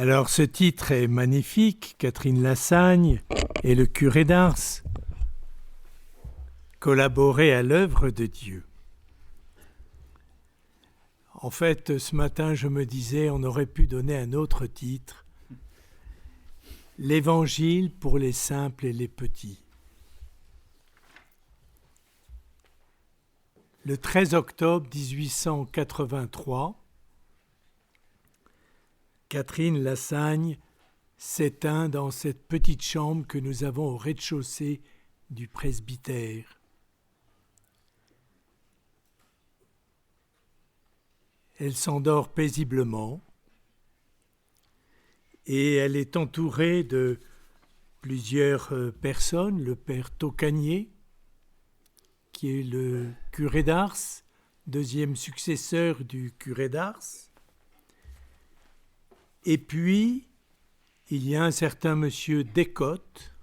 Alors ce titre est magnifique, Catherine Lassagne et le curé d'Ars, collaborer à l'œuvre de Dieu. En fait, ce matin, je me disais, on aurait pu donner un autre titre, l'Évangile pour les simples et les petits. Le 13 octobre 1883, Catherine Lassagne s'éteint dans cette petite chambre que nous avons au rez-de-chaussée du presbytère. Elle s'endort paisiblement et elle est entourée de plusieurs personnes, le père Tocanier, qui est le curé d'Ars, deuxième successeur du curé d'Ars. Et puis, il y a un certain monsieur Descottes,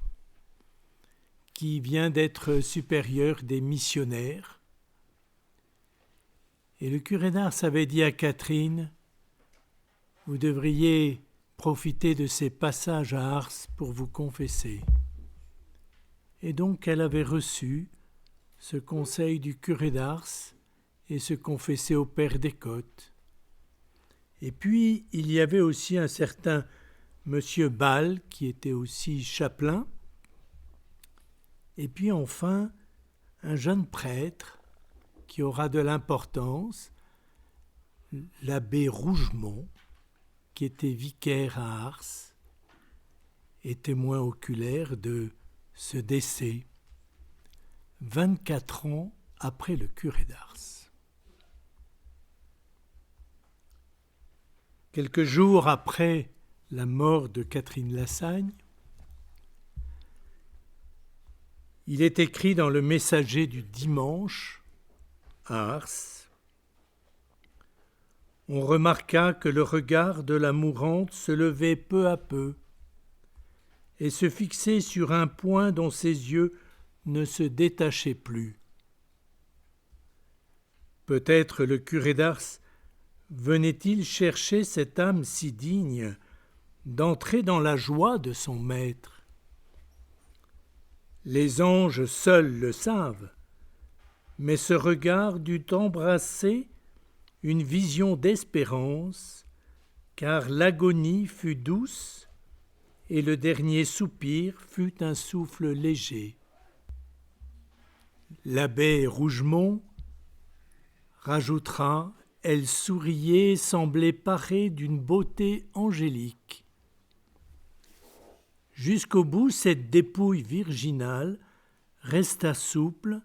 qui vient d'être supérieur des missionnaires. Et le curé d'Ars avait dit à Catherine, « Vous devriez profiter de ces passages à Ars pour vous confesser. » Et donc elle avait reçu ce conseil du curé d'Ars et se confesser au père Descottes. Et puis, il y avait aussi un certain monsieur Ball, qui était aussi chapelain. Et puis enfin, un jeune prêtre qui aura de l'importance, l'abbé Rougemont, qui était vicaire à Ars et témoin oculaire de ce décès, 24 ans après le curé d'Ars. Quelques jours après la mort de Catherine Lassagne, il est écrit dans le Messager du dimanche à Ars, on remarqua que le regard de la mourante se levait peu à peu et se fixait sur un point dont ses yeux ne se détachaient plus. Peut-être le curé d'Ars venait-il chercher cette âme si digne d'entrer dans la joie de son maître. Les anges seuls le savent, mais ce regard dut embrasser une vision d'espérance, car l'agonie fut douce et le dernier soupir fut un souffle léger. L'abbé Rougemont rajoutera: elle souriait et semblait parée d'une beauté angélique. Jusqu'au bout, cette dépouille virginale resta souple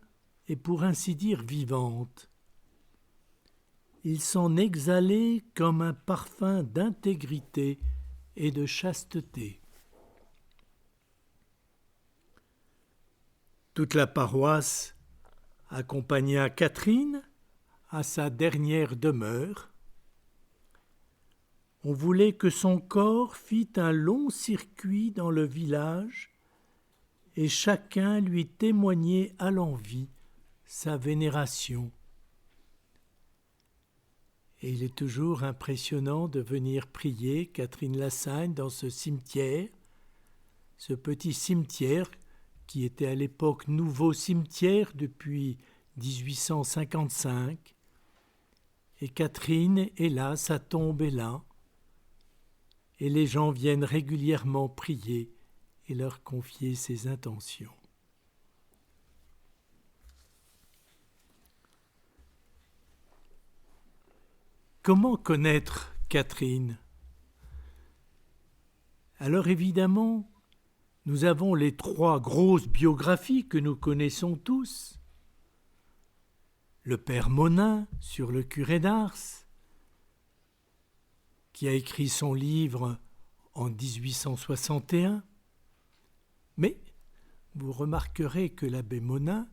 et pour ainsi dire vivante. Il s'en exhalait comme un parfum d'intégrité et de chasteté. Toute la paroisse accompagna Catherine à sa dernière demeure. On voulait que son corps fît un long circuit dans le village et chacun lui témoignait à l'envi sa vénération. Et il est toujours impressionnant de venir prier Catherine Lassagne dans ce cimetière, ce petit cimetière qui était à l'époque nouveau cimetière depuis 1855. Et Catherine est là, sa tombe est là. Et les gens viennent régulièrement prier et leur confier ses intentions. Comment connaître Catherine ? Alors évidemment, nous avons les 3 grosses biographies que nous connaissons tous. Le père Monin sur le curé d'Ars, qui a écrit son livre en 1861. Mais vous remarquerez que l'abbé Monin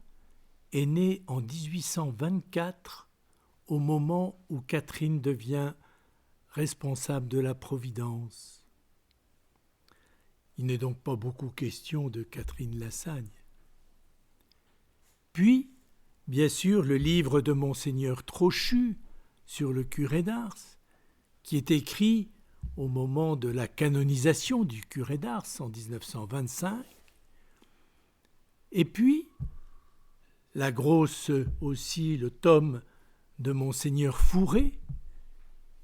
est né en 1824, au moment où Catherine devient responsable de la Providence. Il n'est donc pas beaucoup question de Catherine Lassagne. Puis, bien sûr, le livre de Monseigneur Trochu sur le curé d'Ars, qui est écrit au moment de la canonisation du curé d'Ars en 1925. Et puis, la grosse aussi, le tome de Monseigneur Fourré,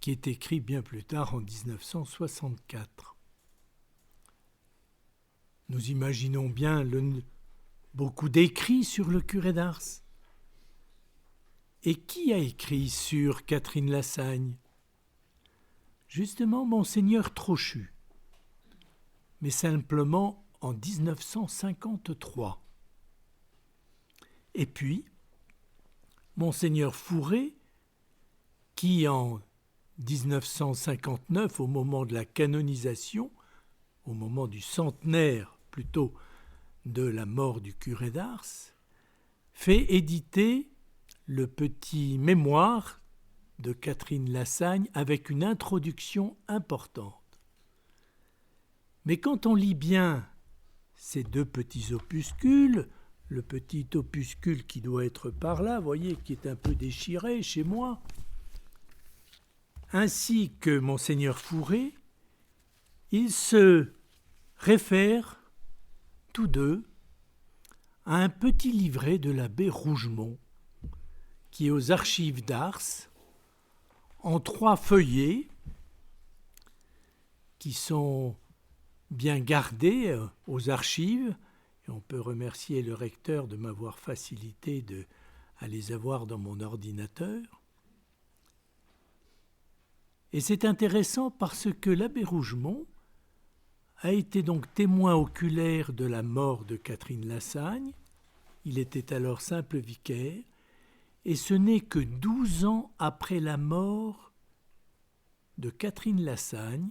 qui est écrit bien plus tard en 1964. Nous imaginons bien beaucoup d'écrits sur le curé d'Ars. Et qui a écrit sur Catherine Lassagne ? Justement, Monseigneur Trochu, mais simplement en 1953. Et puis, Monseigneur Fourré, qui en 1959, au moment de la canonisation, au moment du centenaire plutôt de la mort du curé d'Ars, fait éditer le petit mémoire de Catherine Lassagne avec une introduction importante. Mais quand on lit bien ces deux petits opuscules, le petit opuscule qui doit être par là, voyez, qui est un peu déchiré chez moi, ainsi que Monseigneur Fourré, ils se réfèrent tous deux à un petit livret de l'abbé Rougemont, qui est aux archives d'Ars, en 3 feuillets, qui sont bien gardés aux archives, et on peut remercier le recteur de m'avoir facilité à les avoir dans mon ordinateur. Et c'est intéressant parce que l'abbé Rougemont a été donc témoin oculaire de la mort de Catherine Lassagne. Il était alors simple vicaire, et ce n'est que 12 ans après la mort de Catherine Lassagne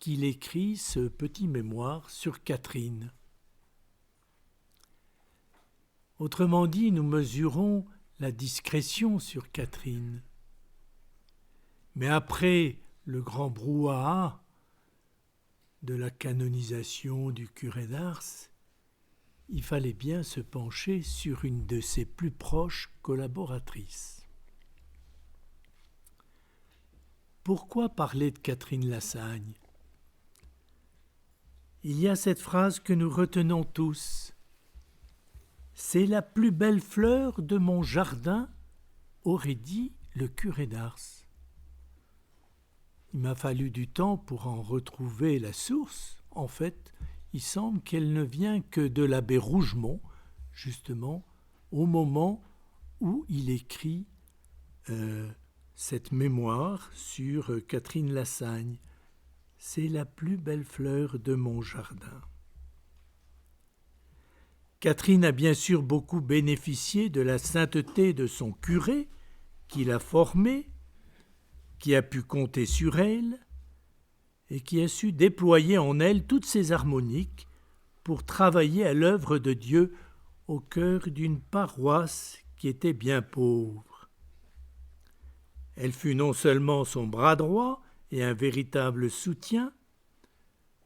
qu'il écrit ce petit mémoire sur Catherine. Autrement dit, nous mesurons la discrétion sur Catherine. Mais après le grand brouhaha de la canonisation du curé d'Ars, il fallait bien se pencher sur une de ses plus proches collaboratrices. Pourquoi parler de Catherine Lassagne ? Il y a cette phrase que nous retenons tous. « C'est la plus belle fleur de mon jardin », aurait dit le curé d'Ars. Il m'a fallu du temps pour en retrouver la source. En fait, il semble qu'elle ne vient que de l'abbé Rougemont, justement, au moment où il écrit cette mémoire sur Catherine Lassagne. C'est la plus belle fleur de mon jardin. Catherine a bien sûr beaucoup bénéficié de la sainteté de son curé, qui l'a formée, qui a pu compter sur elle, et qui a su déployer en elle toutes ses harmoniques pour travailler à l'œuvre de Dieu au cœur d'une paroisse qui était bien pauvre. Elle fut non seulement son bras droit et un véritable soutien,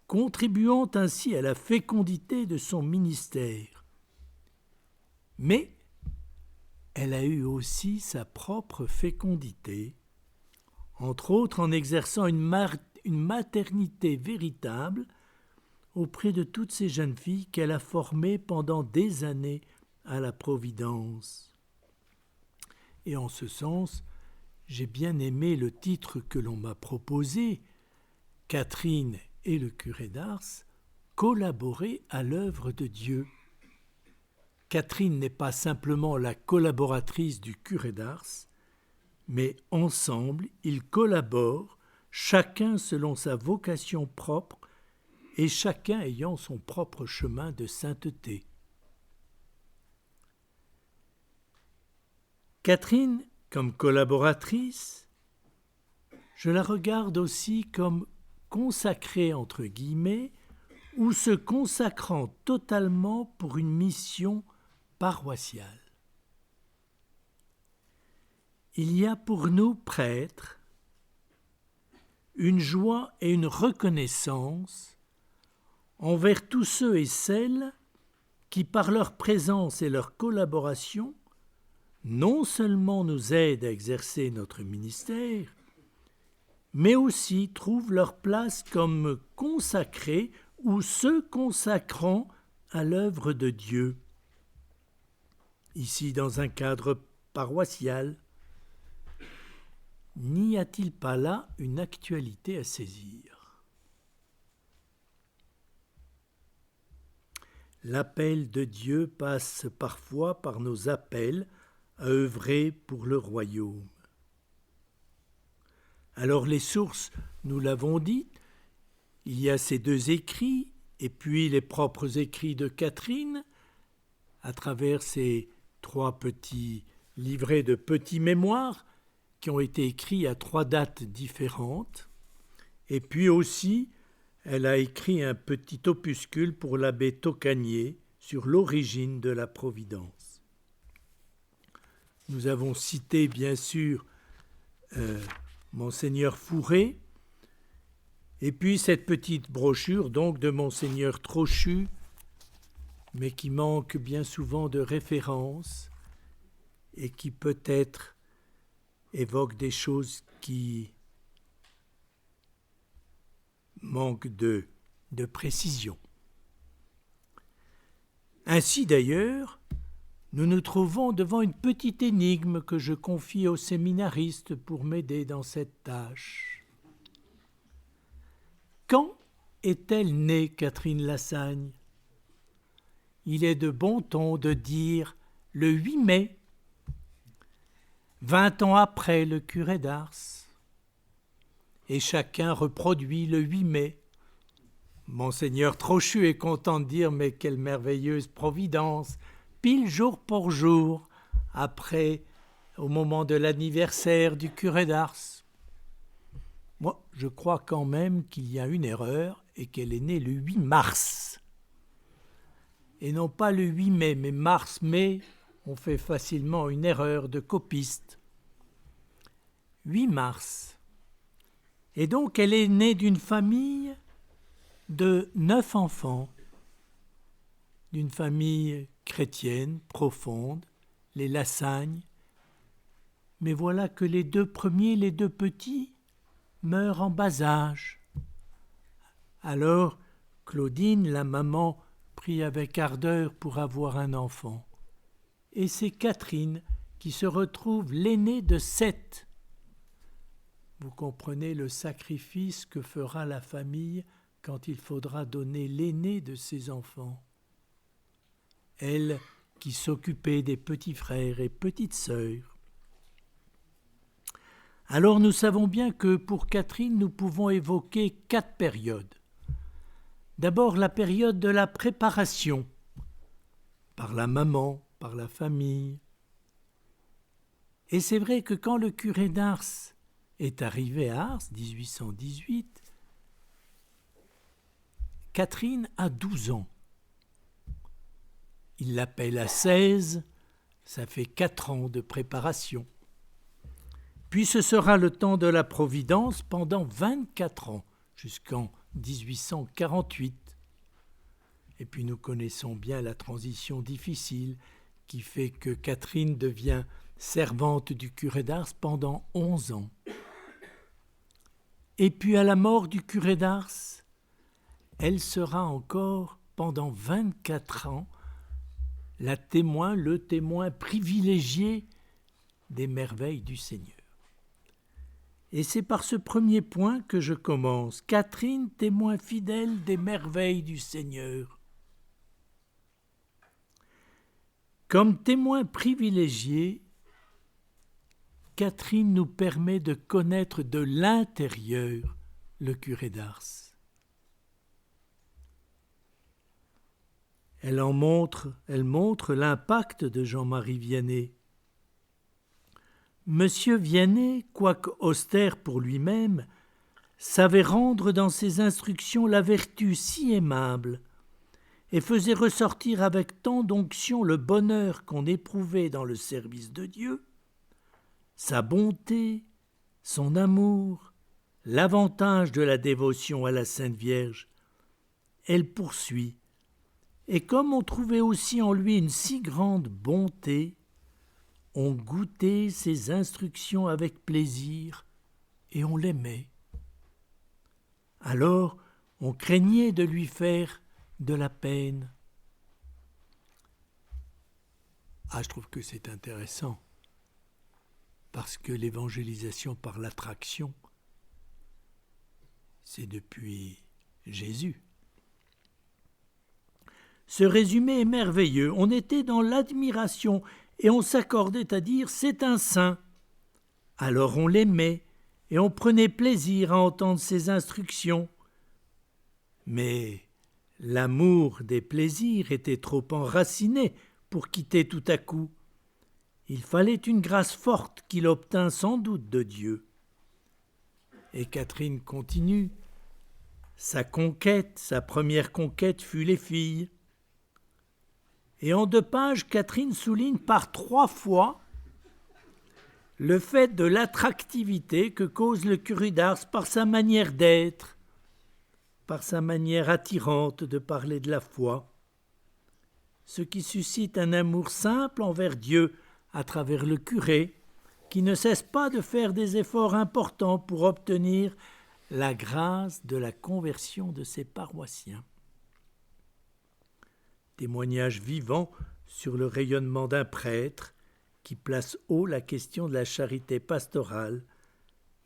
contribuant ainsi à la fécondité de son ministère. Mais elle a eu aussi sa propre fécondité, entre autres en exerçant une maternité véritable auprès de toutes ces jeunes filles qu'elle a formées pendant des années à la Providence. Et en ce sens, j'ai bien aimé le titre que l'on m'a proposé, Catherine et le curé d'Ars, collaborer à l'œuvre de Dieu. Catherine n'est pas simplement la collaboratrice du curé d'Ars, mais ensemble, ils collaborent, chacun selon sa vocation propre et chacun ayant son propre chemin de sainteté. Catherine, comme collaboratrice, je la regarde aussi comme consacrée entre guillemets ou se consacrant totalement pour une mission paroissiale. Il y a pour nous, prêtres, une joie et une reconnaissance envers tous ceux et celles qui, par leur présence et leur collaboration, non seulement nous aident à exercer notre ministère, mais aussi trouvent leur place comme consacrés ou se consacrant à l'œuvre de Dieu. Ici, dans un cadre paroissial, n'y a-t-il pas là une actualité à saisir? L'appel de Dieu passe parfois par nos appels à œuvrer pour le royaume. Alors les sources, nous l'avons dit, il y a ces deux écrits, et puis les propres écrits de Catherine, à travers ces 3 petits livrets de petits mémoires qui ont été écrits à 3 dates différentes. Et puis aussi, elle a écrit un petit opuscule pour l'abbé Tocanier sur l'origine de la Providence. Nous avons cité bien sûr Monseigneur Fourré, et puis cette petite brochure donc de Monseigneur Trochu, mais qui manque bien souvent de références et qui peut-être évoque des choses qui manquent de précision. Ainsi d'ailleurs, nous nous trouvons devant une petite énigme que je confie aux séminaristes pour m'aider dans cette tâche. Quand est-elle née, Catherine Lassagne? Il est de bon ton de dire le 8 mai, 20 ans après le curé d'Ars. Et chacun reproduit le 8 mai. Monseigneur Trochu est content de dire « Mais quelle merveilleuse providence !» Pile jour pour jour, après, au moment de l'anniversaire du curé d'Ars. Moi, je crois quand même qu'il y a une erreur et qu'elle est née le 8 mars. Et non pas le 8 mai, mais mars-mai, on fait facilement une erreur de copiste. 8 mars. Et donc, elle est née d'une famille de 9 enfants, d'une famille chrétienne, profonde, les Lassagne. Mais voilà que les 2 premiers, les 2 petits, meurent en bas âge. Alors, Claudine, la maman, prie avec ardeur pour avoir un enfant. Et c'est Catherine qui se retrouve l'aînée de 7. Vous comprenez le sacrifice que fera la famille quand il faudra donner l'aîné de ses enfants. Elle qui s'occupait des petits frères et petites sœurs. Alors nous savons bien que pour Catherine, nous pouvons évoquer 4 périodes. D'abord la période de la préparation, par la maman, par la famille. Et c'est vrai que quand le curé d'Ars est arrivé à Ars, 1818, Catherine a 12 ans. Il l'appelle à 16, ça fait 4 ans de préparation. Puis ce sera le temps de la Providence pendant 24 ans, jusqu'en 1848. Et puis nous connaissons bien la transition difficile qui fait que Catherine devient servante du curé d'Ars pendant 11 ans. Et puis à la mort du curé d'Ars, elle sera encore pendant 24 ans le témoin privilégié des merveilles du Seigneur. Et c'est par ce premier point que je commence. Catherine, témoin fidèle des merveilles du Seigneur. Comme témoin privilégié, Catherine nous permet de connaître de l'intérieur le curé d'Ars. Elle montre l'impact de Jean-Marie Vianney. Monsieur Vianney, quoique austère pour lui-même, savait rendre dans ses instructions la vertu si aimable et faisait ressortir avec tant d'onction le bonheur qu'on éprouvait dans le service de Dieu, sa bonté, son amour, l'avantage de la dévotion à la Sainte Vierge. Elle poursuit. Et comme on trouvait aussi en lui une si grande bonté, on goûtait ses instructions avec plaisir et on l'aimait. Alors on craignait de lui faire de la peine. Ah, je trouve que c'est intéressant, parce que l'évangélisation par l'attraction, c'est depuis Jésus. Ce résumé est merveilleux. On était dans l'admiration et on s'accordait à dire « c'est un saint ». Alors on l'aimait et on prenait plaisir à entendre ses instructions. Mais l'amour des plaisirs était trop enraciné pour quitter tout à coup. Il fallait une grâce forte qu'il obtint sans doute de Dieu. Et Catherine continue. Sa première conquête fut les filles. Et en 2 pages, Catherine souligne par 3 fois le fait de l'attractivité que cause le curé d'Ars par sa manière d'être, par sa manière attirante de parler de la foi, ce qui suscite un amour simple envers Dieu à travers le curé, qui ne cesse pas de faire des efforts importants pour obtenir la grâce de la conversion de ses paroissiens. Témoignage vivant sur le rayonnement d'un prêtre qui place haut la question de la charité pastorale,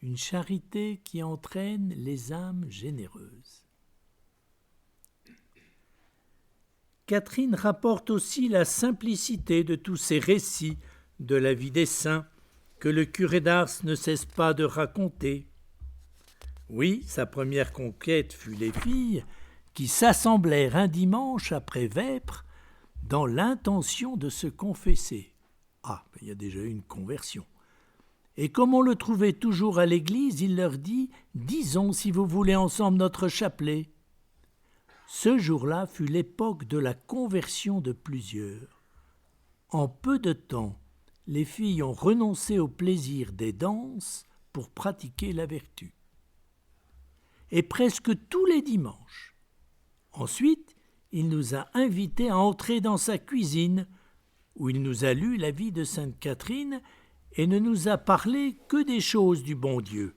une charité qui entraîne les âmes généreuses. Catherine rapporte aussi la simplicité de tous ces récits de la vie des saints que le curé d'Ars ne cesse pas de raconter. Oui, sa première conquête fut les filles qui s'assemblèrent un dimanche après vêpres dans l'intention de se confesser. Ah, il y a déjà eu une conversion. Et comme on le trouvait toujours à l'église, il leur dit « Disons si vous voulez ensemble notre chapelet ». Ce jour-là fut l'époque de la conversion de plusieurs. En peu de temps, les filles ont renoncé au plaisir des danses pour pratiquer la vertu. Et presque tous les dimanches. Ensuite, il nous a invités à entrer dans sa cuisine, où il nous a lu la vie de Sainte Catherine et ne nous a parlé que des choses du bon Dieu.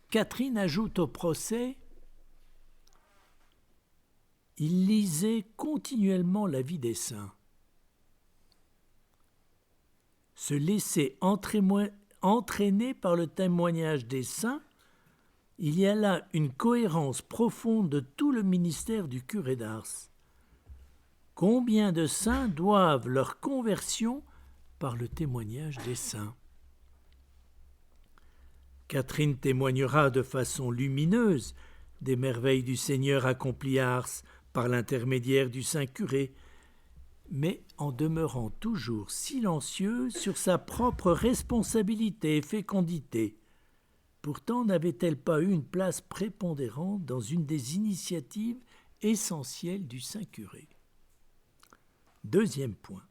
Catherine ajoute au procès « Il lisait continuellement la vie des saints. Se laisser entraîner par le témoignage des saints, il y a là une cohérence profonde de tout le ministère du curé d'Ars. Combien de saints doivent leur conversion par le témoignage des saints ? Catherine témoignera de façon lumineuse des merveilles du Seigneur accomplies à Ars par l'intermédiaire du saint curé, mais en demeurant toujours silencieuse sur sa propre responsabilité et fécondité. Pourtant n'avait-elle pas eu une place prépondérante dans une des initiatives essentielles du saint curé ? Deuxième point.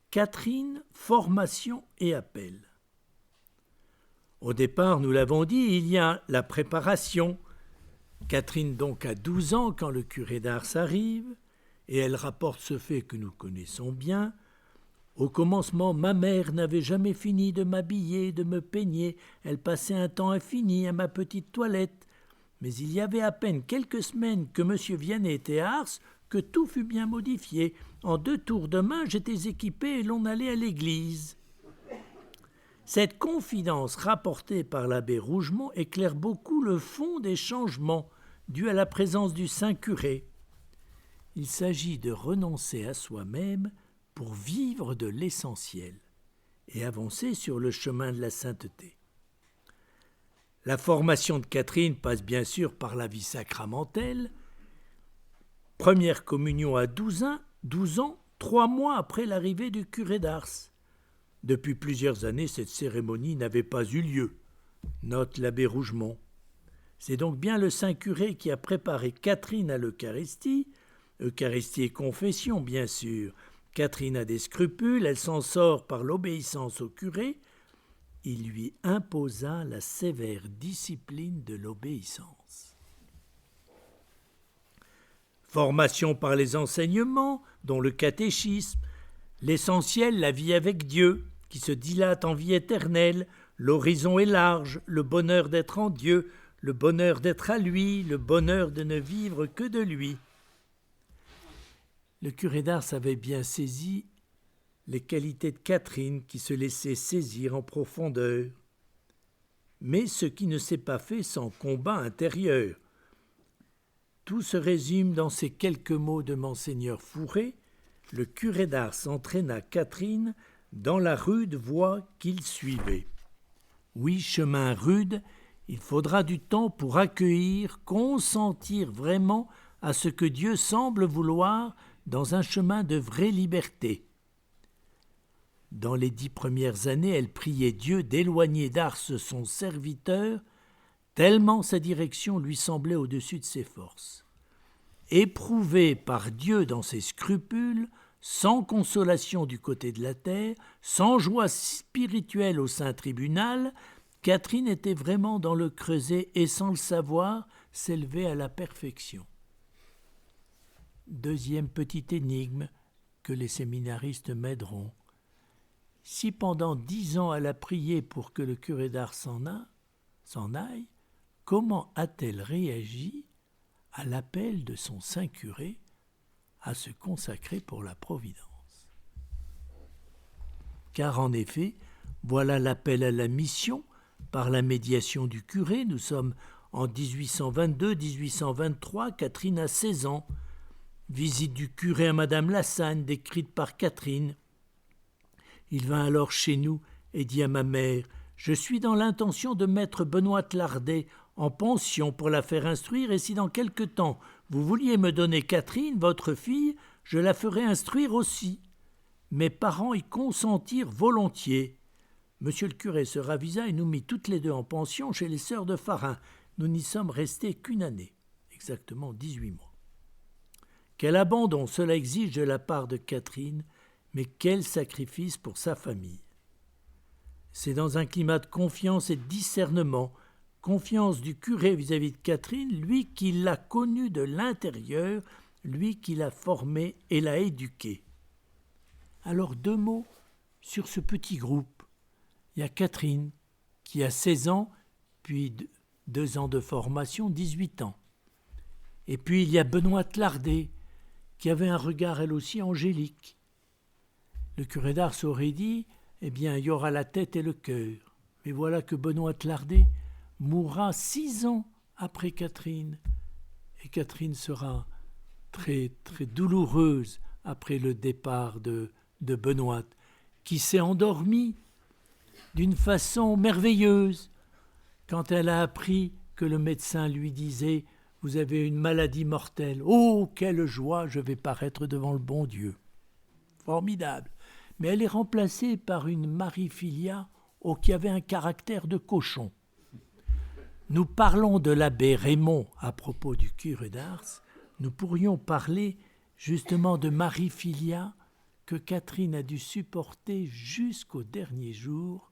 Catherine, formation et appel. Au départ, nous l'avons dit, il y a la préparation. Catherine donc a 12 ans quand le curé d'Ars arrive, et elle rapporte ce fait que nous connaissons bien. Au commencement, ma mère n'avait jamais fini de m'habiller, de me peigner. Elle passait un temps infini à ma petite toilette. Mais il y avait à peine quelques semaines que M. Vianney était à Ars, que tout fut bien modifié. En 2 tours de main, j'étais équipé et l'on allait à l'église. Cette confidence rapportée par l'abbé Rougemont éclaire beaucoup le fond des changements dus à la présence du saint curé. Il s'agit de renoncer à soi-même pour vivre de l'essentiel et avancer sur le chemin de la sainteté. La formation de Catherine passe bien sûr par la vie sacramentelle. Première communion à 12 ans, 3 mois après l'arrivée du curé d'Ars. Depuis plusieurs années, cette cérémonie n'avait pas eu lieu, note l'abbé Rougemont. C'est donc bien le saint curé qui a préparé Catherine à l'Eucharistie, Eucharistie et confession bien sûr. Catherine a des scrupules, elle s'en sort par l'obéissance au curé. Il lui imposa la sévère discipline de l'obéissance. Formation par les enseignements, dont le catéchisme, l'essentiel, la vie avec Dieu, qui se dilate en vie éternelle, l'horizon est large, le bonheur d'être en Dieu, le bonheur d'être à lui, le bonheur de ne vivre que de lui. Le curé d'Ars avait bien saisi les qualités de Catherine qui se laissaient saisir en profondeur. Mais ce qui ne s'est pas fait sans combat intérieur. Tout se résume dans ces quelques mots de Monseigneur Fourré. Le curé d'Ars entraîna Catherine dans la rude voie qu'il suivait. Oui, chemin rude, il faudra du temps pour accueillir, consentir vraiment à ce que Dieu semble vouloir dans un chemin de vraie liberté. Dans les 10 premières années, elle priait Dieu d'éloigner d'Ars son serviteur, tellement sa direction lui semblait au-dessus de ses forces. Éprouvée par Dieu dans ses scrupules, sans consolation du côté de la terre, sans joie spirituelle au saint tribunal, Catherine était vraiment dans le creuset et, sans le savoir, s'élevait à la perfection. Deuxième petite énigme que les séminaristes m'aideront. Si pendant 10 ans elle a prié pour que le curé d'Ars s'en aille, comment a-t-elle réagi à l'appel de son saint curé à se consacrer pour la Providence? Car en effet, voilà l'appel à la mission par la médiation du curé. Nous sommes en 1822-1823, Catherine a 16 ans. Visite du curé à Madame Lassagne, décrite par Catherine. Il vint alors chez nous et dit à ma mère « Je suis dans l'intention de mettre Benoît Lardet en pension pour la faire instruire, et si dans quelque temps vous vouliez me donner Catherine, votre fille, je la ferai instruire aussi. » Mes parents y consentirent volontiers. Monsieur le curé se ravisa et nous mit toutes les deux en pension chez les sœurs de Farin. Nous n'y sommes restés qu'1 année, exactement 18 mois. Quel abandon cela exige de la part de Catherine, mais quel sacrifice pour sa famille. C'est dans un climat de confiance et de discernement, confiance du curé vis-à-vis de Catherine, lui qui l'a connue de l'intérieur, lui qui l'a formée et l'a éduquée. Alors 2 mots sur ce petit groupe. Il y a Catherine qui a 16 ans, puis 2 ans de formation, 18 ans. Et puis il y a Benoît Lardet qui avait un regard elle aussi angélique. Le curé d'Ars aurait dit « Eh bien, il y aura la tête et le cœur ». Mais voilà que Benoît Lardet mourra 6 ans après Catherine. Et Catherine sera très, très douloureuse après le départ de Benoît, qui s'est endormie d'une façon merveilleuse quand elle a appris que le médecin lui disait « Vous avez une maladie mortelle. Oh, quelle joie, je vais paraître devant le bon Dieu. » Formidable. Mais elle est remplacée par une Marie-Filia qui avait un caractère de cochon. Nous parlons de l'abbé Raymond à propos du curé d'Ars. Nous pourrions parler justement de Marie-Filia que Catherine a dû supporter jusqu'au dernier jour,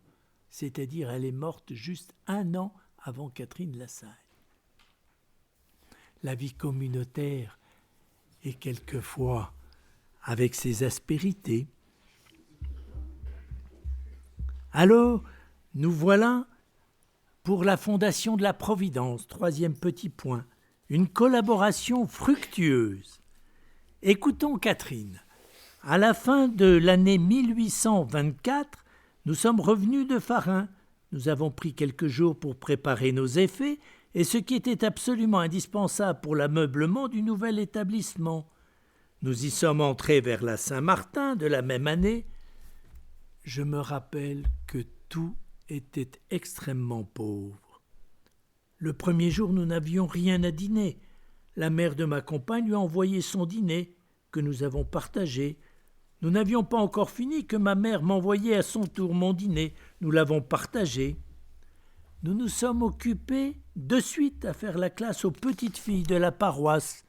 c'est-à-dire elle est morte juste 1 an avant Catherine Lassagne. La vie communautaire est quelquefois avec ses aspérités. Alors, nous voilà pour la fondation de la Providence, 3e petit point, une collaboration fructueuse. Écoutons Catherine. À la fin de l'année 1824, nous sommes revenus de Farin. Nous avons pris quelques jours pour préparer nos effets et ce qui était absolument indispensable pour l'ameublement du nouvel établissement. Nous y sommes entrés vers la Saint-Martin de la même année. Je me rappelle que tout était extrêmement pauvre. Le premier jour, nous n'avions rien à dîner. La mère de ma compagne lui a envoyé son dîner, que nous avons partagé. Nous n'avions pas encore fini que ma mère m'envoyait à son tour mon dîner. Nous l'avons partagé. Nous nous sommes occupés de suite à faire la classe aux petites filles de la paroisse.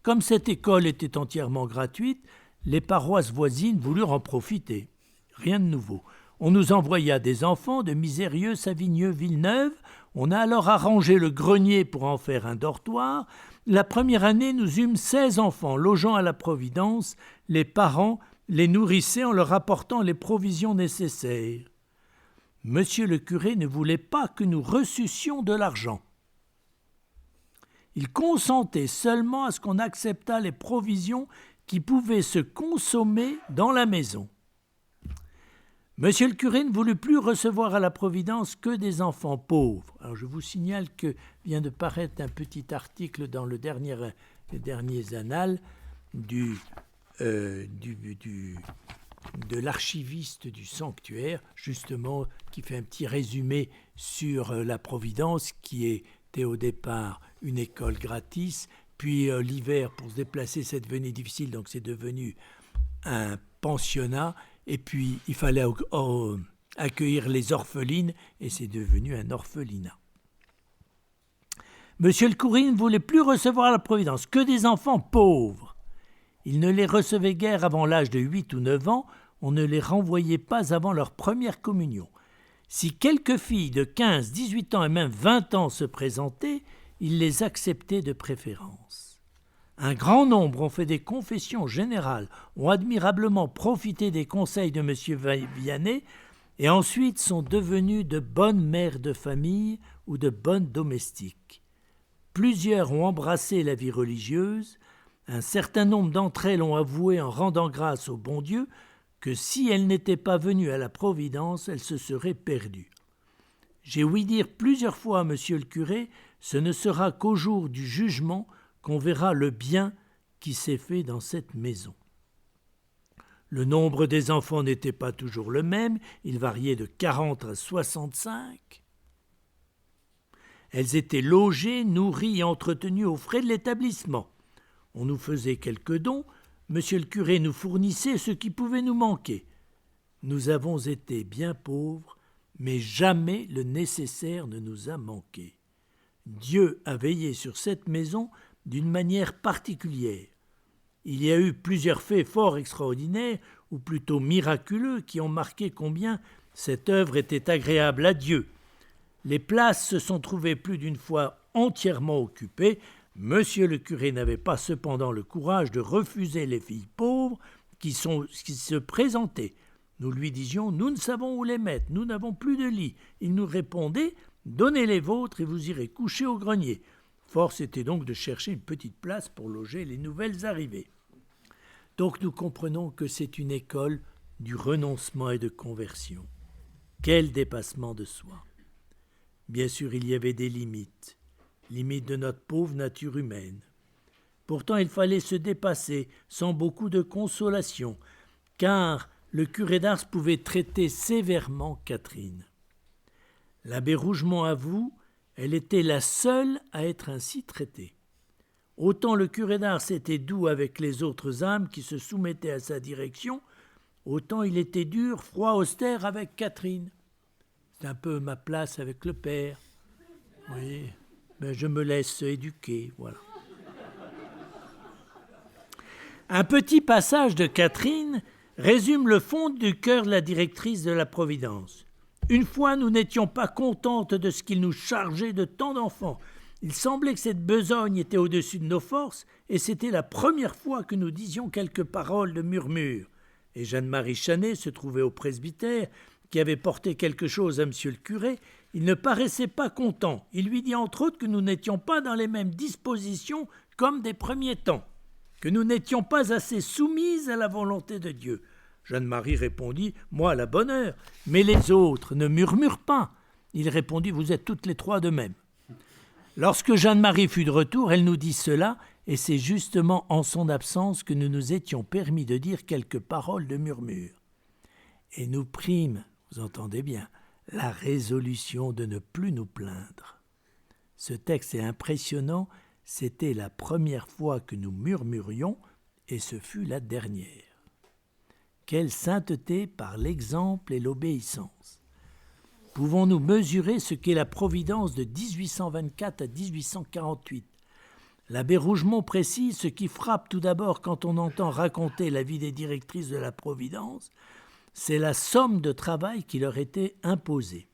Comme cette école était entièrement gratuite, les paroisses voisines voulurent en profiter. Rien de nouveau. On nous envoya des enfants de Misérieux, Savigneux, Villeneuve. On a alors arrangé le grenier pour en faire un dortoir. La première année, nous eûmes 16 enfants logeant à la Providence. Les parents les nourrissaient en leur apportant les provisions nécessaires. Monsieur le curé ne voulait pas que nous reçussions de l'argent. Il consentait seulement à ce qu'on acceptât les provisions qui pouvaient se consommer dans la maison. Monsieur le curé ne voulut plus recevoir à la Providence que des enfants pauvres. Alors je vous signale que vient de paraître un petit article dans les derniers annales de l'archiviste du sanctuaire, justement, qui fait un petit résumé sur la Providence, qui était au départ une école gratis, puis l'hiver, pour se déplacer, c'est devenu difficile, donc c'est devenu un pensionnat, et puis il fallait accueillir les orphelines, et c'est devenu un orphelinat. Monsieur le curé ne voulait plus recevoir à la Providence que des enfants pauvres. Il ne les recevait guère avant l'âge de 8 ou 9 ans, on ne les renvoyait pas avant leur première communion. Si quelques filles de 15, 18 ans et même 20 ans se présentaient, il les acceptait de préférence. Un grand nombre ont fait des confessions générales, ont admirablement profité des conseils de M. Vianney et ensuite sont devenus de bonnes mères de famille ou de bonnes domestiques. Plusieurs ont embrassé la vie religieuse. Un certain nombre d'entre elles ont avoué en rendant grâce au bon Dieu que si elles n'étaient pas venues à la Providence, elles se seraient perdues. J'ai ouï dire plusieurs fois à monsieur le curé, ce ne sera qu'au jour du jugement qu'on verra le bien qui s'est fait dans cette maison. Le nombre des enfants n'était pas toujours le même, il variait de 40 à 65. Elles étaient logées, nourries et entretenues aux frais de l'établissement. On nous faisait quelques dons, monsieur le curé nous fournissait ce qui pouvait nous manquer. Nous avons été bien pauvres, mais jamais le nécessaire ne nous a manqué. Dieu a veillé sur cette maison d'une manière particulière. Il y a eu plusieurs faits fort extraordinaires, ou plutôt miraculeux, qui ont marqué combien cette œuvre était agréable à Dieu. Les places se sont trouvées plus d'une fois entièrement occupées. Monsieur le curé n'avait pas cependant le courage de refuser les filles pauvres qui se présentaient. Nous lui disions « Nous ne savons où les mettre, nous n'avons plus de lit ». Il nous répondait « Donnez les vôtres et vous irez coucher au grenier ». Force était donc de chercher une petite place pour loger les nouvelles arrivées. Donc nous comprenons que c'est une école du renoncement et de conversion. Quel dépassement de soi! Bien sûr, il y avait des limites de notre pauvre nature humaine. Pourtant, il fallait se dépasser sans beaucoup de consolation, car le curé d'Ars pouvait traiter sévèrement Catherine. L'abbé Rougemont avoue, elle était la seule à être ainsi traitée. Autant le curé d'Ars était doux avec les autres âmes qui se soumettaient à sa direction, autant il était dur, froid, austère avec Catherine. C'est un peu ma place avec le père. Oui, mais je me laisse éduquer, voilà. Un petit passage de Catherine résume le fond du cœur de la directrice de la Providence. Une fois, nous n'étions pas contentes de ce qu'il nous chargeait de tant d'enfants. Il semblait que cette besogne était au-dessus de nos forces, et c'était la première fois que nous disions quelques paroles de murmure. Et Jeanne-Marie Chanet se trouvait au presbytère, qui avait porté quelque chose à monsieur le curé. Il ne paraissait pas content. Il lui dit entre autres que nous n'étions pas dans les mêmes dispositions comme des premiers temps, que nous n'étions pas assez soumises à la volonté de Dieu. Jeanne-Marie répondit « Moi, à la bonne heure, mais les autres ne murmurent pas. » Il répondit « Vous êtes toutes les trois de même. » Lorsque Jeanne-Marie fut de retour, elle nous dit cela, et c'est justement en son absence que nous nous étions permis de dire quelques paroles de murmure. Et nous prîmes, vous entendez bien, la résolution de ne plus nous plaindre. Ce texte est impressionnant, c'était la première fois que nous murmurions, et ce fut la dernière. Quelle sainteté par l'exemple et l'obéissance! Pouvons-nous mesurer ce qu'est la Providence de 1824 à 1848 ? L'abbé Rougemont précise ce qui frappe tout d'abord quand on entend raconter la vie des directrices de la Providence, c'est la somme de travail qui leur était imposée.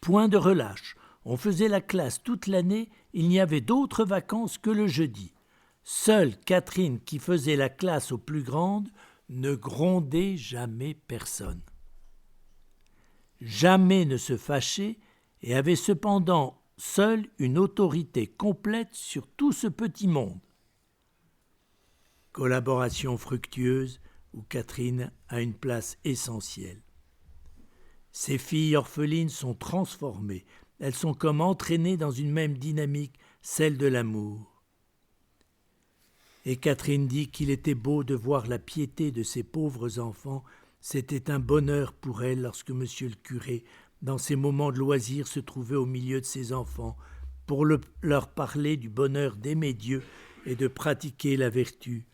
Point de relâche, on faisait la classe toute l'année, il n'y avait d'autres vacances que le jeudi. Seule Catherine, qui faisait la classe aux plus grandes, ne grondait jamais personne. Jamais ne se fâchait et avait cependant seule une autorité complète sur tout ce petit monde. Collaboration fructueuse où Catherine a une place essentielle. Ces filles orphelines sont transformées, elles sont comme entraînées dans une même dynamique, celle de l'amour. Et Catherine dit qu'il était beau de voir la piété de ces pauvres enfants. C'était un bonheur pour elle lorsque monsieur le curé, dans ses moments de loisir, se trouvait au milieu de ses enfants pour leur parler du bonheur d'aimer Dieu et de pratiquer la vertu.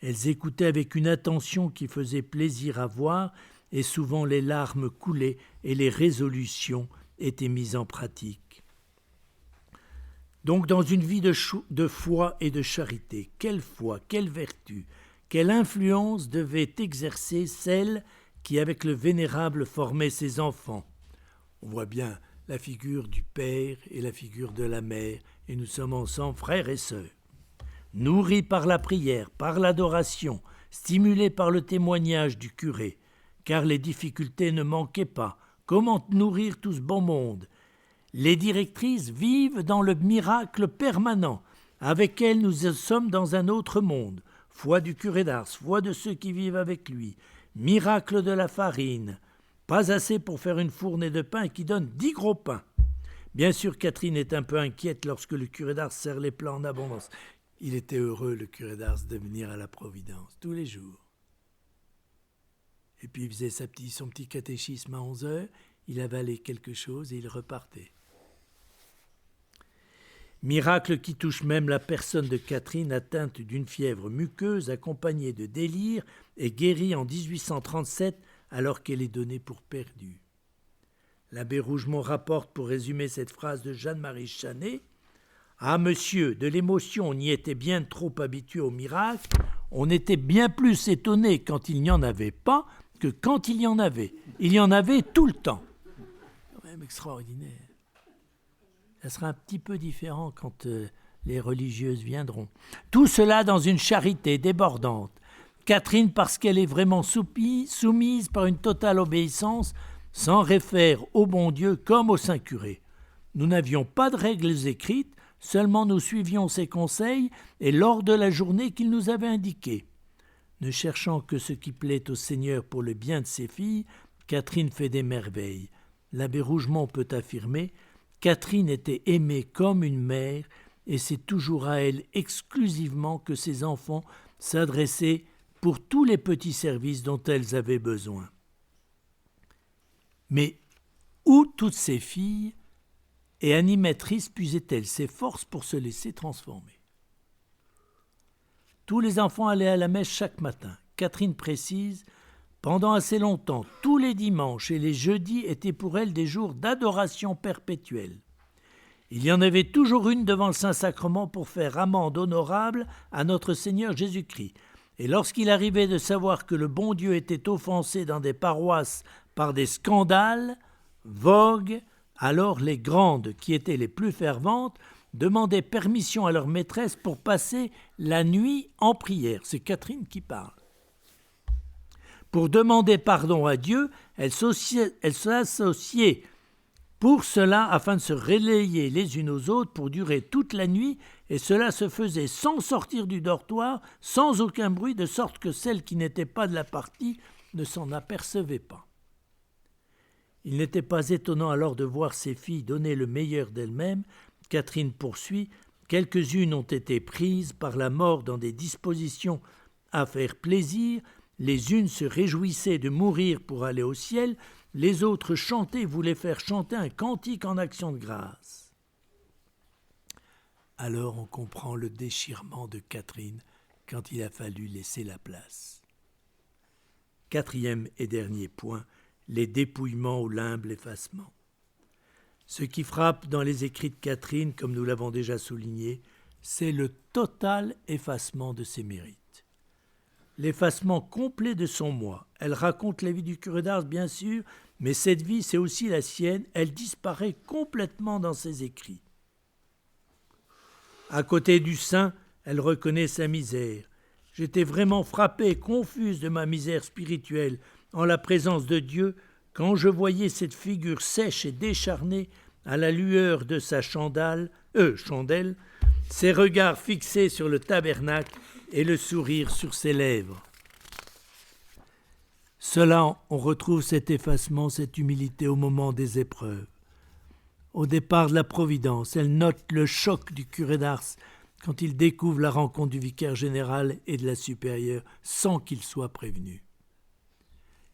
Elles écoutaient avec une attention qui faisait plaisir à voir et souvent les larmes coulaient et les résolutions étaient mises en pratique. Donc dans une vie de foi et de charité, quelle foi, quelle vertu, quelle influence devait exercer celle qui avec le vénérable formait ses enfants. On voit bien la figure du père et la figure de la mère, et nous sommes ensemble frères et sœurs. Nourris par la prière, par l'adoration, stimulés par le témoignage du curé, car les difficultés ne manquaient pas. Comment nourrir tout ce bon monde ? Les directrices vivent dans le miracle permanent. Avec elles, nous sommes dans un autre monde. Foi du curé d'Ars, foi de ceux qui vivent avec lui. Miracle de la farine. Pas assez pour faire une fournée de pain qui donne 10 gros pains. Bien sûr, Catherine est un peu inquiète lorsque le curé d'Ars sert les plats en abondance. Il était heureux, le curé d'Ars, de venir à la Providence, tous les jours. Et puis il faisait son petit catéchisme à 11h, il avalait quelque chose et il repartait. Miracle qui touche même la personne de Catherine atteinte d'une fièvre muqueuse accompagnée de délire et guérie en 1837 alors qu'elle est donnée pour perdue. L'abbé Rougemont rapporte pour résumer cette phrase de Jeanne-Marie Chanet « Ah monsieur, de l'émotion on y était bien trop habitué au miracle, on était bien plus étonné quand il n'y en avait pas que quand il y en avait. Il y en avait tout le temps. » C'est quand même extraordinaire. Ça sera un petit peu différent quand les religieuses viendront. Tout cela dans une charité débordante. Catherine, parce qu'elle est vraiment soumise par une totale obéissance, s'en réfère au bon Dieu comme au Saint-Curé. Nous n'avions pas de règles écrites, seulement nous suivions ses conseils et l'ordre de la journée qu'il nous avait indiqué. Ne cherchant que ce qui plaît au Seigneur pour le bien de ses filles, Catherine fait des merveilles. L'abbé Rougemont peut affirmer « Catherine était aimée comme une mère et c'est toujours à elle exclusivement que ses enfants s'adressaient pour tous les petits services dont elles avaient besoin. » Mais où toutes ces filles et animatrices puisaient-elles ses forces pour se laisser transformer ? Tous les enfants allaient à la messe chaque matin. Catherine précise « Pendant assez longtemps, tous les dimanches et les jeudis étaient pour elle des jours d'adoration perpétuelle. Il y en avait toujours une devant le Saint-Sacrement pour faire amende honorable à notre Seigneur Jésus-Christ. Et lorsqu'il arrivait de savoir que le bon Dieu était offensé dans des paroisses par des scandales, vogue, alors les grandes, qui étaient les plus ferventes, demandaient permission à leur maîtresse pour passer la nuit en prière. » C'est Catherine qui parle. Pour demander pardon à Dieu, elles s'associaient pour cela afin de se relayer les unes aux autres pour durer toute la nuit, et cela se faisait sans sortir du dortoir, sans aucun bruit, de sorte que celles qui n'étaient pas de la partie ne s'en apercevaient pas. Il n'était pas étonnant alors de voir ces filles donner le meilleur d'elles-mêmes. Catherine poursuit, quelques-unes ont été prises par la mort dans des dispositions à faire plaisir, les unes se réjouissaient de mourir pour aller au ciel, les autres chantaient, voulaient faire chanter un cantique en action de grâce. Alors on comprend le déchirement de Catherine quand il a fallu laisser la place. Quatrième et dernier point, les dépouillements ou l'humble effacement. Ce qui frappe dans les écrits de Catherine, comme nous l'avons déjà souligné, c'est le total effacement de ses mérites. L'effacement complet de son moi. Elle raconte la vie du curé d'Ars, bien sûr, mais cette vie, c'est aussi la sienne. Elle disparaît complètement dans ses écrits. À côté du saint, elle reconnaît sa misère. J'étais vraiment frappée, confuse de ma misère spirituelle en la présence de Dieu quand je voyais cette figure sèche et décharnée à la lueur de sa chandelle, ses regards fixés sur le tabernacle et le sourire sur ses lèvres. Cela, on retrouve cet effacement, cette humilité au moment des épreuves. Au départ de la Providence, elle note le choc du curé d'Ars quand il découvre la rencontre du vicaire général et de la supérieure sans qu'il soit prévenu.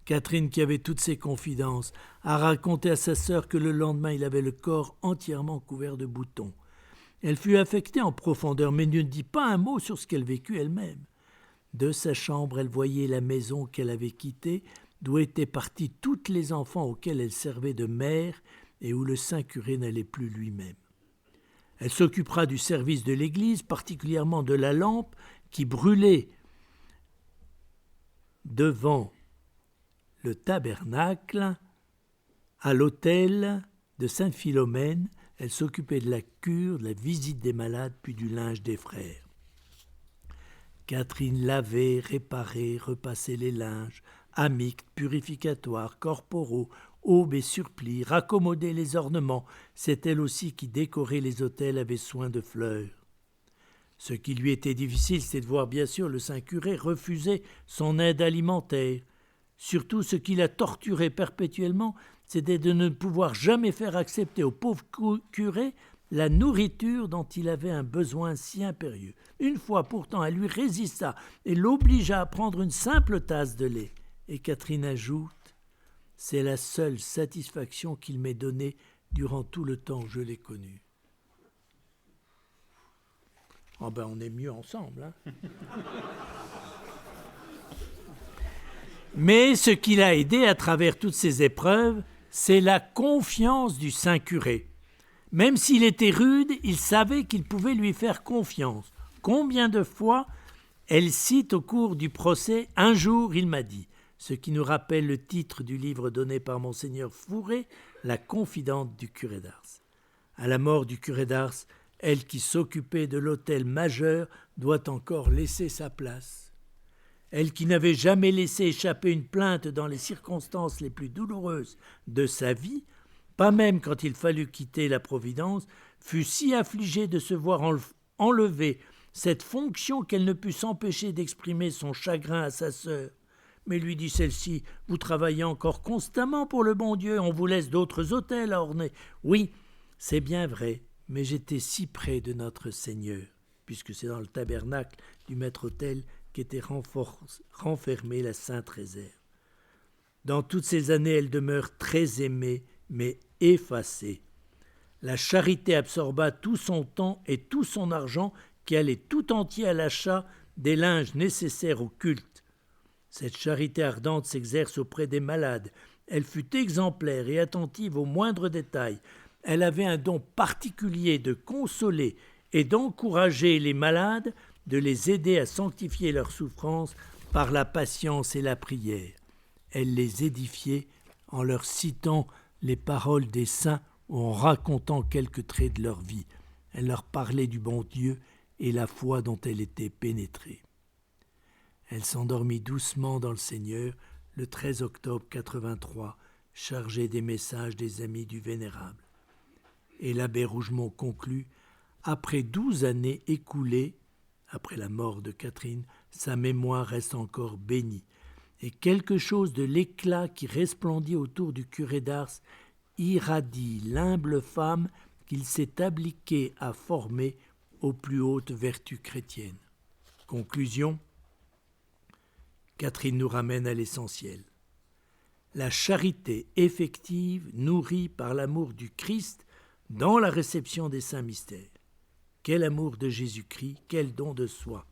Catherine, qui avait toutes ses confidences, a raconté à sa sœur que le lendemain il avait le corps entièrement couvert de boutons. Elle fut affectée en profondeur, mais ne dit pas un mot sur ce qu'elle vécut elle-même. De sa chambre, elle voyait la maison qu'elle avait quittée, d'où étaient partis tous les enfants auxquels elle servait de mère et où le saint curé n'allait plus lui-même. Elle s'occupera du service de l'église, particulièrement de la lampe qui brûlait devant le tabernacle, à l'autel de Sainte-Philomène. Elle s'occupait de la cure, de la visite des malades, puis du linge des frères. Catherine lavait, réparait, repassait les linges, amictes, purificatoires, corporaux, aubes et surplis, raccommodait les ornements. C'est elle aussi qui décorait les autels avec soin de fleurs. Ce qui lui était difficile, c'est de voir bien sûr le saint curé refuser son aide alimentaire. Surtout, ce qui la torturait perpétuellement, c'était de ne pouvoir jamais faire accepter au pauvre curé la nourriture dont il avait un besoin si impérieux. Une fois pourtant, elle lui résista et l'obligea à prendre une simple tasse de lait. Et Catherine ajoute « C'est la seule satisfaction qu'il m'ait donnée durant tout le temps que je l'ai connu. » Oh ben on est mieux ensemble, hein. Mais ce qui l'a aidé à travers toutes ces épreuves, c'est la confiance du saint curé. Même s'il était rude, il savait qu'il pouvait lui faire confiance. Combien de fois elle cite au cours du procès « Un jour, il m'a dit », ce qui nous rappelle le titre du livre donné par Monseigneur Fourré, La confidente du curé d'Ars. À la mort du curé d'Ars, elle qui s'occupait de l'autel majeur doit encore laisser sa place. Elle qui n'avait jamais laissé échapper une plainte dans les circonstances les plus douloureuses de sa vie, pas même quand il fallut quitter la Providence, fut si affligée de se voir enlever cette fonction qu'elle ne put s'empêcher d'exprimer son chagrin à sa sœur. Mais lui dit celle-ci, « Vous travaillez encore constamment pour le bon Dieu, on vous laisse d'autres autels à orner. » Oui, c'est bien vrai, mais j'étais si près de notre Seigneur, puisque c'est dans le tabernacle du maître-autel qu'était renfermée la sainte réserve. Dans toutes ces années, elle demeure très aimée, mais effacée. La charité absorba tout son temps et tout son argent qui allait tout entier à l'achat des linges nécessaires au culte. Cette charité ardente s'exerce auprès des malades. Elle fut exemplaire et attentive aux moindres détails. Elle avait un don particulier de consoler et d'encourager les malades, de les aider à sanctifier leurs souffrances par la patience et la prière. Elle les édifiait en leur citant les paroles des saints ou en racontant quelques traits de leur vie. Elle leur parlait du bon Dieu et la foi dont elle était pénétrée. Elle s'endormit doucement dans le Seigneur le 13 octobre 83, chargée des messages des amis du Vénérable. Et l'abbé Rougemont conclut « Après 12 années écoulées, après la mort de Catherine, sa mémoire reste encore bénie, et quelque chose de l'éclat qui resplendit autour du curé d'Ars irradie l'humble femme qu'il s'est appliqué à former aux plus hautes vertus chrétiennes. » Conclusion, Catherine nous ramène à l'essentiel. La charité effective nourrie par l'amour du Christ dans la réception des saints mystères. Quel amour de Jésus-Christ, quel don de soi.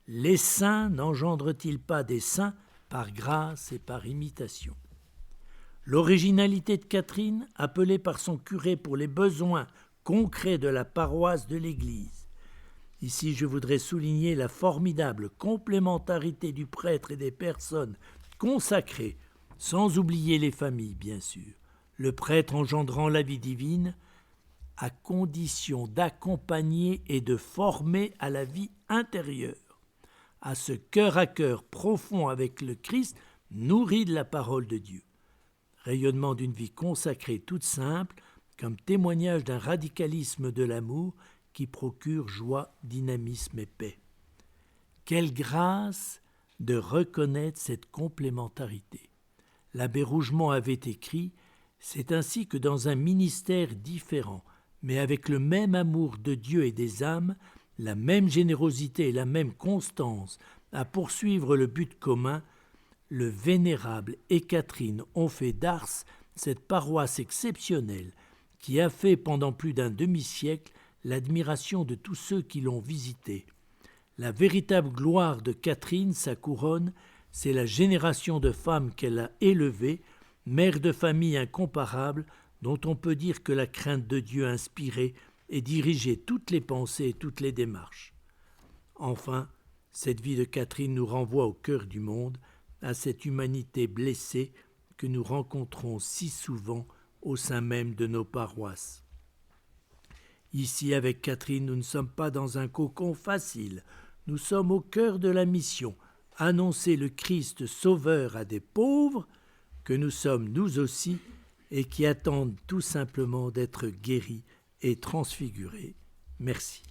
Les saints n'engendrent-ils pas des saints par grâce et par imitation? L'originalité de Catherine, appelée par son curé pour les besoins concrets de la paroisse de l'Église. Ici, je voudrais souligner la formidable complémentarité du prêtre et des personnes consacrées, sans oublier les familles, bien sûr. Le prêtre engendrant la vie divine, à condition d'accompagner et de former à la vie intérieure, à ce cœur à cœur profond avec le Christ, nourri de la parole de Dieu. Rayonnement d'une vie consacrée toute simple, comme témoignage d'un radicalisme de l'amour qui procure joie, dynamisme et paix. Quelle grâce de reconnaître cette complémentarité. L'abbé Rougemont avait écrit « C'est ainsi que dans un ministère différent, mais avec le même amour de Dieu et des âmes, la même générosité et la même constance à poursuivre le but commun, le vénérable et Catherine ont fait d'Ars cette paroisse exceptionnelle qui a fait pendant plus d'un demi-siècle l'admiration de tous ceux qui l'ont visitée. La véritable gloire de Catherine, sa couronne, c'est la génération de femmes qu'elle a élevées, mères de famille incomparables, dont on peut dire que la crainte de Dieu inspirait et dirigeait toutes les pensées et toutes les démarches. Enfin, cette vie de Catherine nous renvoie au cœur du monde, à cette humanité blessée que nous rencontrons si souvent au sein même de nos paroisses. Ici, avec Catherine, nous ne sommes pas dans un cocon facile. Nous sommes au cœur de la mission, annoncer le Christ sauveur à des pauvres, que nous sommes nous aussi, et qui attendent tout simplement d'être guéris et transfigurés. Merci.